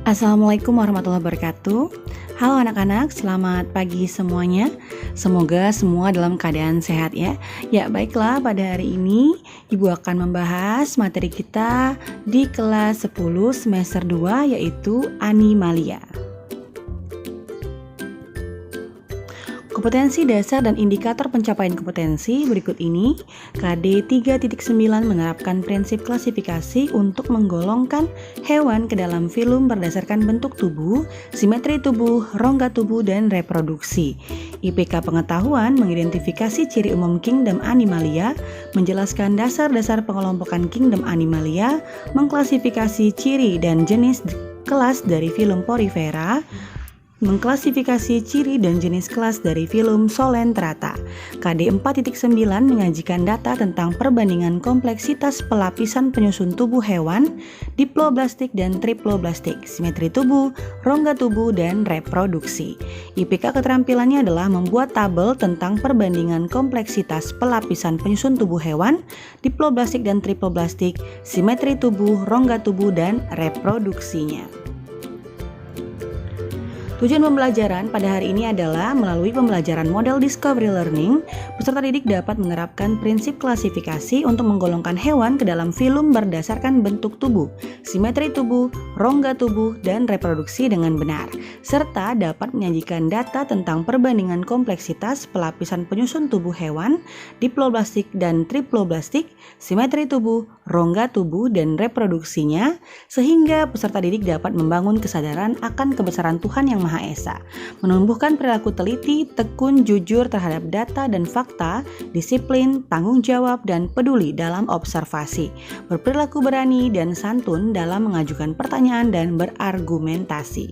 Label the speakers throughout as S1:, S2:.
S1: Assalamualaikum warahmatullahi wabarakatuh. Halo anak-anak, selamat pagi semuanya. Semoga semua dalam keadaan sehat ya. Ya baiklah, pada hari ini Ibu akan membahas materi kita di kelas 10 semester 2 yaitu Animalia. Kompetensi dasar dan indikator pencapaian kompetensi berikut ini. KD 3.9 menerapkan prinsip klasifikasi untuk menggolongkan hewan ke dalam filum berdasarkan bentuk tubuh, simetri tubuh, rongga tubuh, dan reproduksi. IPK pengetahuan mengidentifikasi ciri umum kingdom Animalia, menjelaskan dasar-dasar pengelompokan kingdom Animalia, mengklasifikasi ciri dan jenis kelas dari filum Porifera, mengklasifikasi ciri dan jenis kelas dari filum Solentrata. KD 4.9 menyajikan data tentang perbandingan kompleksitas pelapisan penyusun tubuh hewan, diploblastik dan triploblastik, simetri tubuh, rongga tubuh, dan reproduksi. IPK keterampilannya adalah membuat tabel tentang perbandingan kompleksitas pelapisan penyusun tubuh hewan, diploblastik dan triploblastik, simetri tubuh, rongga tubuh, dan reproduksinya. Tujuan pembelajaran pada hari ini adalah melalui pembelajaran model Discovery Learning, peserta didik dapat menerapkan prinsip klasifikasi untuk menggolongkan hewan ke dalam filum berdasarkan bentuk tubuh, simetri tubuh, rongga tubuh, dan reproduksi dengan benar, serta dapat menyajikan data tentang perbandingan kompleksitas pelapisan penyusun tubuh hewan, diploblastik dan triploblastik, simetri tubuh, rongga tubuh, dan reproduksinya, sehingga peserta didik dapat membangun kesadaran akan kebesaran Tuhan yang Maha Esa, menumbuhkan perilaku teliti, tekun, jujur terhadap data dan fakta, disiplin, tanggung jawab, dan peduli dalam observasi, berperilaku berani dan santun dalam mengajukan pertanyaan dan berargumentasi.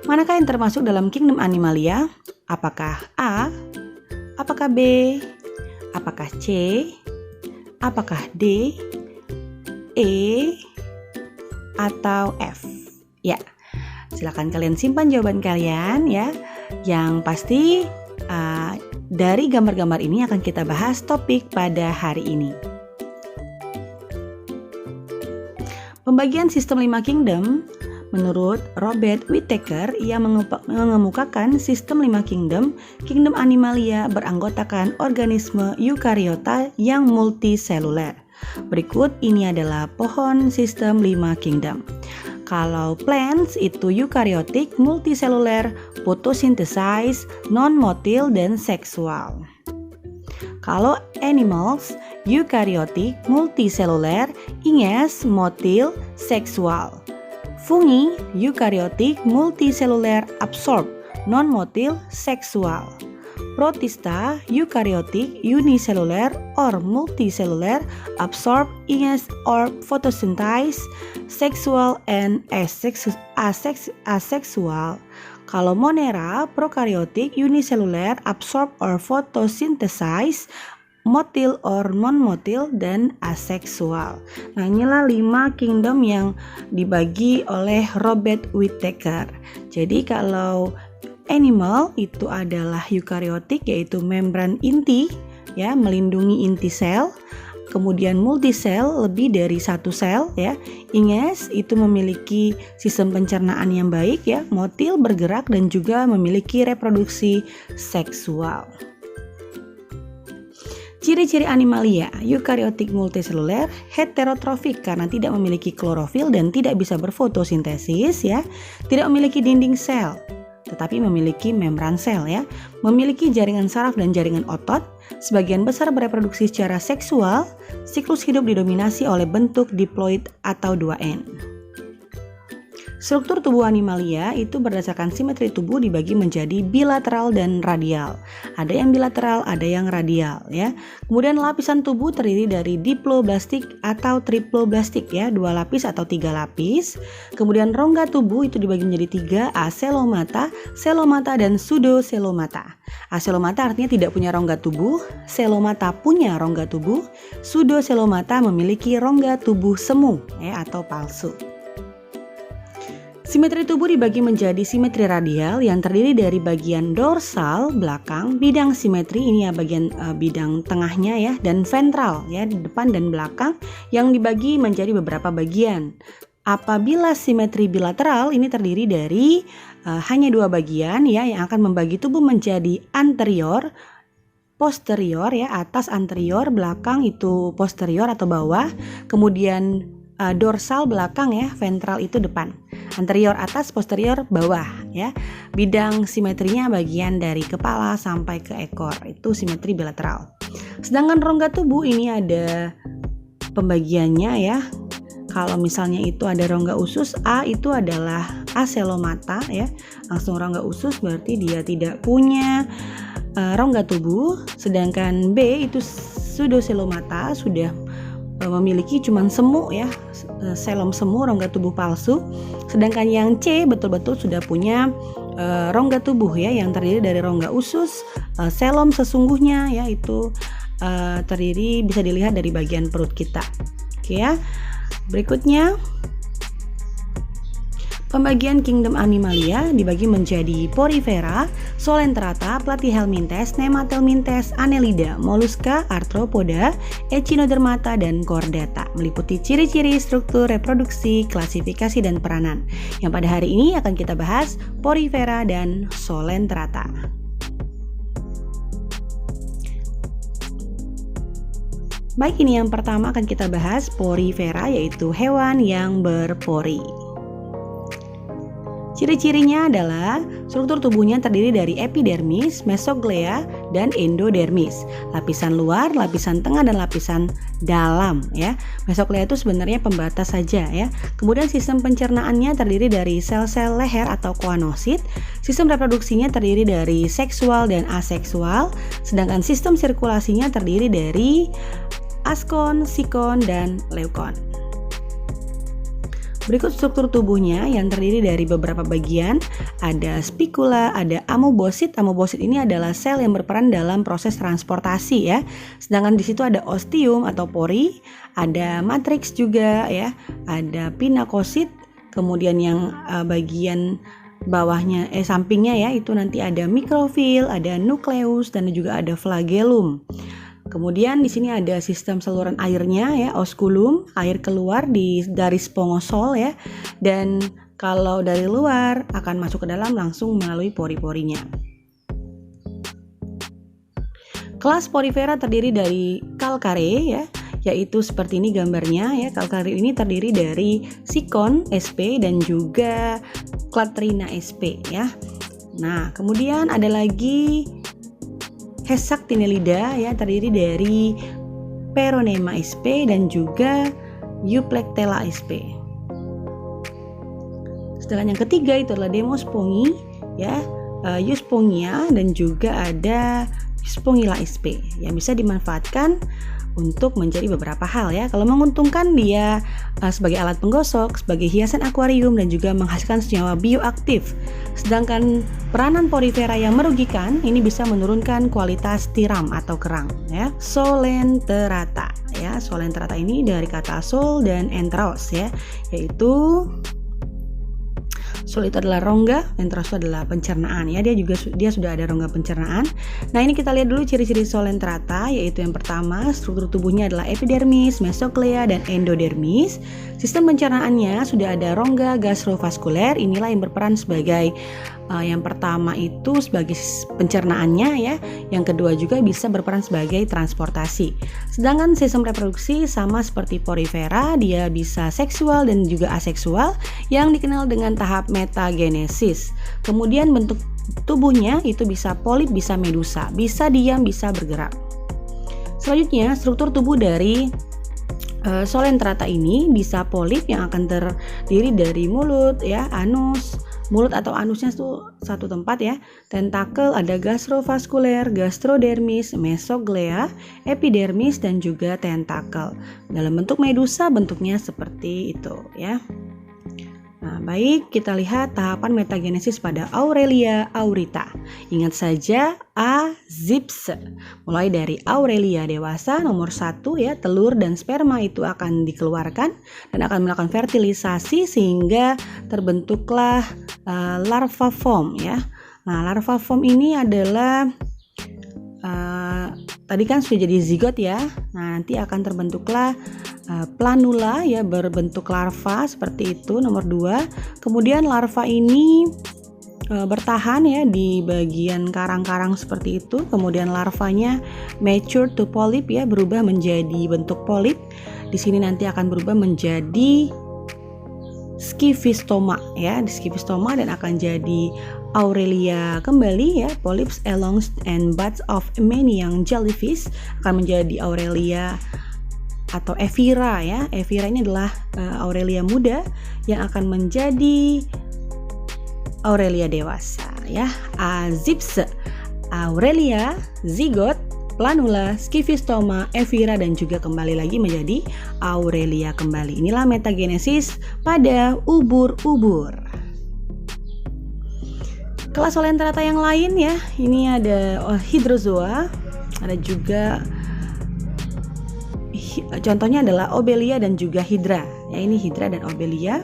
S1: Manakah yang termasuk dalam kingdom Animalia? Apakah A? Apakah B? Apakah C? Apakah D? E? Atau F? Ya, silakan kalian simpan jawaban kalian ya. Yang pasti dari gambar-gambar ini akan kita bahas topik pada hari ini. Pembagian sistem 5 kingdom. Menurut Robert Whittaker, ia mengemukakan sistem 5 kingdom Animalia beranggotakan organisme eukariota yang multiseluler. Berikut ini adalah pohon sistem 5 kingdom. Kalau plants itu eukaryotik, multiseluler, photosynthesize, non-motil, dan seksual. Kalau animals, eukaryotik, multiseluler, inges, motil, seksual. Fungi, eukaryotik, multiseluler, absorb, non-motil, seksual. Protista, eukaryotik, unicellular or multicellular, absorb, inges or photosynthesize, sexual and asexual. Kalau Monera, prokaryotik, unicellular, absorb or photosynthesize, motil or non-motil, dan aseksual. Nah, inilah 5 kingdom yang dibagi oleh Robert Whittaker. Jadi kalau animal itu adalah eukaryotik, yaitu membran inti ya, melindungi inti sel. Kemudian multisel, lebih dari satu sel ya. Inges itu memiliki sistem pencernaan yang baik ya, motil bergerak dan juga memiliki reproduksi seksual. Ciri-ciri Animalia, eukaryotik multiseluler, heterotrofik karena tidak memiliki klorofil dan tidak bisa berfotosintesis ya, tidak memiliki dinding sel tetapi memiliki membran sel ya, memiliki jaringan saraf dan jaringan otot, sebagian besar bereproduksi secara seksual, siklus hidup didominasi oleh bentuk diploid atau 2N. Struktur tubuh Animalia itu berdasarkan simetri tubuh dibagi menjadi bilateral dan radial. Ada yang bilateral, ada yang radial ya. Kemudian lapisan tubuh terdiri dari diploblastik atau triploblastik ya, 2 lapis atau 3 lapis. Kemudian rongga tubuh itu dibagi menjadi 3, acelomata, celomata, dan pseudocelomata. Acelomata artinya tidak punya rongga tubuh, celomata punya rongga tubuh, pseudocelomata memiliki rongga tubuh semu ya, atau palsu. Simetri tubuh dibagi menjadi simetri radial yang terdiri dari bagian dorsal belakang, bidang simetri ini ya bagian bidang tengahnya ya, dan ventral ya di depan dan belakang yang dibagi menjadi beberapa bagian. Apabila simetri bilateral ini terdiri dari hanya dua bagian ya yang akan membagi tubuh menjadi anterior, posterior ya, atas anterior, belakang itu posterior atau bawah, kemudian dorsal belakang ya, ventral itu depan. Anterior atas, posterior bawah ya. Bidang simetrinya bagian dari kepala sampai ke ekor, itu simetri bilateral. Sedangkan rongga tubuh ini ada pembagiannya ya. Kalau misalnya itu ada rongga usus, A itu adalah acelomata ya. Langsung rongga usus berarti dia tidak punya rongga tubuh. Sedangkan B itu pseudocelomata, sudah memiliki cuman semu ya, selom semu, rongga tubuh palsu. Sedangkan yang C betul-betul sudah punya rongga tubuh ya, yang terdiri dari rongga usus, selom sesungguhnya ya, itu terdiri bisa dilihat dari bagian perut kita. Oke ya. Berikutnya pembagian kingdom Animalia dibagi menjadi Porifera, Solentrata, Platyhelminthes, Nematelminthes, Annelida, Mollusca, Arthropoda, Echinodermata, dan Chordata, meliputi ciri-ciri, struktur, reproduksi, klasifikasi, dan peranan. Yang pada hari ini akan kita bahas Porifera dan Solentrata. Baik, ini yang pertama akan kita bahas Porifera, yaitu hewan yang berpori. Ciri-cirinya adalah struktur tubuhnya terdiri dari epidermis, mesoglea, dan endodermis. Lapisan luar, lapisan tengah, dan lapisan dalam ya. Mesoglea itu sebenarnya pembatas saja ya. Kemudian sistem pencernaannya terdiri dari sel-sel leher atau koanosit. Sistem reproduksinya terdiri dari seksual dan aseksual. Sedangkan sistem sirkulasinya terdiri dari askon, sikon, dan leukon. Berikut struktur tubuhnya yang terdiri dari beberapa bagian. Ada spikula, ada amoebosit. Amoebosit ini adalah sel yang berperan dalam proses transportasi ya. Sedangkan di situ ada ostium atau pori, ada matrix juga ya, ada pinakosit. Kemudian yang bagian bawahnya sampingnya ya, itu nanti ada mikrofil, ada nukleus, dan juga ada flagellum. Kemudian di sini ada sistem saluran airnya ya, osculum, air keluar dari spongosol ya. Dan kalau dari luar akan masuk ke dalam langsung melalui pori-porinya. Kelas Porifera terdiri dari calcare ya, yaitu seperti ini gambarnya ya. Calcare ini terdiri dari sikon sp dan juga clatrina sp ya. Nah, kemudian ada lagi Hexactinellida ya, terdiri dari Peronema sp dan juga Euplectella sp. Sedangkan yang ketiga itu adalah Demospongi ya, Euspongia, dan juga ada Euspongilla sp yang bisa dimanfaatkan untuk menjadi beberapa hal ya. Kalau menguntungkan dia sebagai alat penggosok, sebagai hiasan akuarium, dan juga menghasilkan senyawa bioaktif. Sedangkan peranan Porifera yang merugikan ini bisa menurunkan kualitas tiram atau kerang ya. Solenterata ya. Solenterata ini dari kata sol dan enteros ya, yaitu sol itu adalah rongga, enteros itu adalah pencernaan ya. Dia sudah ada rongga pencernaan. Nah, ini kita lihat dulu ciri-ciri Solentrata, yaitu yang pertama struktur tubuhnya adalah epidermis, mesoglea, dan endodermis. Sistem pencernaannya sudah ada rongga gastrovaskuler, inilah yang berperan sebagai yang pertama itu sebagai pencernaannya ya, yang kedua juga bisa berperan sebagai transportasi. Sedangkan sistem reproduksi sama seperti Porifera, dia bisa seksual dan juga aseksual yang dikenal dengan tahap metagenesis. Kemudian bentuk tubuhnya itu bisa polip, bisa medusa, bisa diam, bisa bergerak. Selanjutnya struktur tubuh dari Solentrata ini bisa polip yang akan terdiri dari mulut ya, anus. Mulut atau anusnya itu satu tempat ya. Tentakel, ada gastrovaskuler, gastrodermis, mesoglea, epidermis, dan juga tentakel. Dalam bentuk medusa bentuknya seperti itu ya. Nah, baik, kita lihat tahapan metagenesis pada Aurelia aurita. Ingat saja A. zipse. Mulai dari Aurelia dewasa nomor 1 ya, telur dan sperma itu akan dikeluarkan dan akan melakukan fertilisasi sehingga terbentuklah larva form ya. Nah, larva form ini adalah tadi kan sudah jadi zigot ya. Nah, nanti akan terbentuklah planula ya, berbentuk larva seperti itu nomor 2. Kemudian larva ini bertahan ya di bagian karang-karang seperti itu. Kemudian larvanya mature to polyp ya, berubah menjadi bentuk polip. Di sini nanti akan berubah menjadi skifistoma ya, di skifistoma dan akan jadi Aurelia kembali ya. Polyps along and buds of many young jellyfish akan menjadi Aurelia atau Evira ya. Evira ini adalah Aurelia muda yang akan menjadi Aurelia dewasa ya. Azipse, Aurelia, zigot, planula, skifistoma, Evira dan juga kembali lagi menjadi Aurelia kembali. Inilah metagenesis pada ubur-ubur. Kelas Coelenterata yang lain ya. Ini ada hydrozoa, ada juga contohnya adalah Obelia dan juga Hydra. Ya, ini Hydra dan Obelia.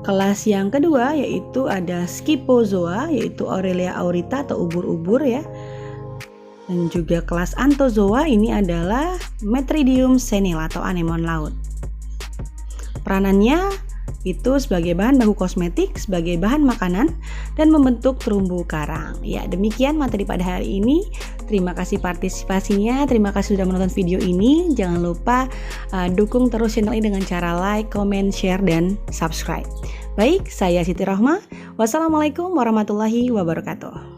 S1: Kelas yang kedua yaitu ada Scyphozoa, yaitu Aurelia aurita atau ubur-ubur ya. Dan juga kelas Anthozoa ini adalah Metridium senil atau anemon laut. Peranannya itu sebagai bahan baku kosmetik, sebagai bahan makanan, dan membentuk terumbu karang. Ya, demikian materi pada hari ini. Terima kasih partisipasinya, terima kasih sudah menonton video ini. Jangan lupa dukung terus channel ini dengan cara like, comment, share, dan subscribe. Baik, saya Siti Rohma. Wassalamualaikum warahmatullahi wabarakatuh.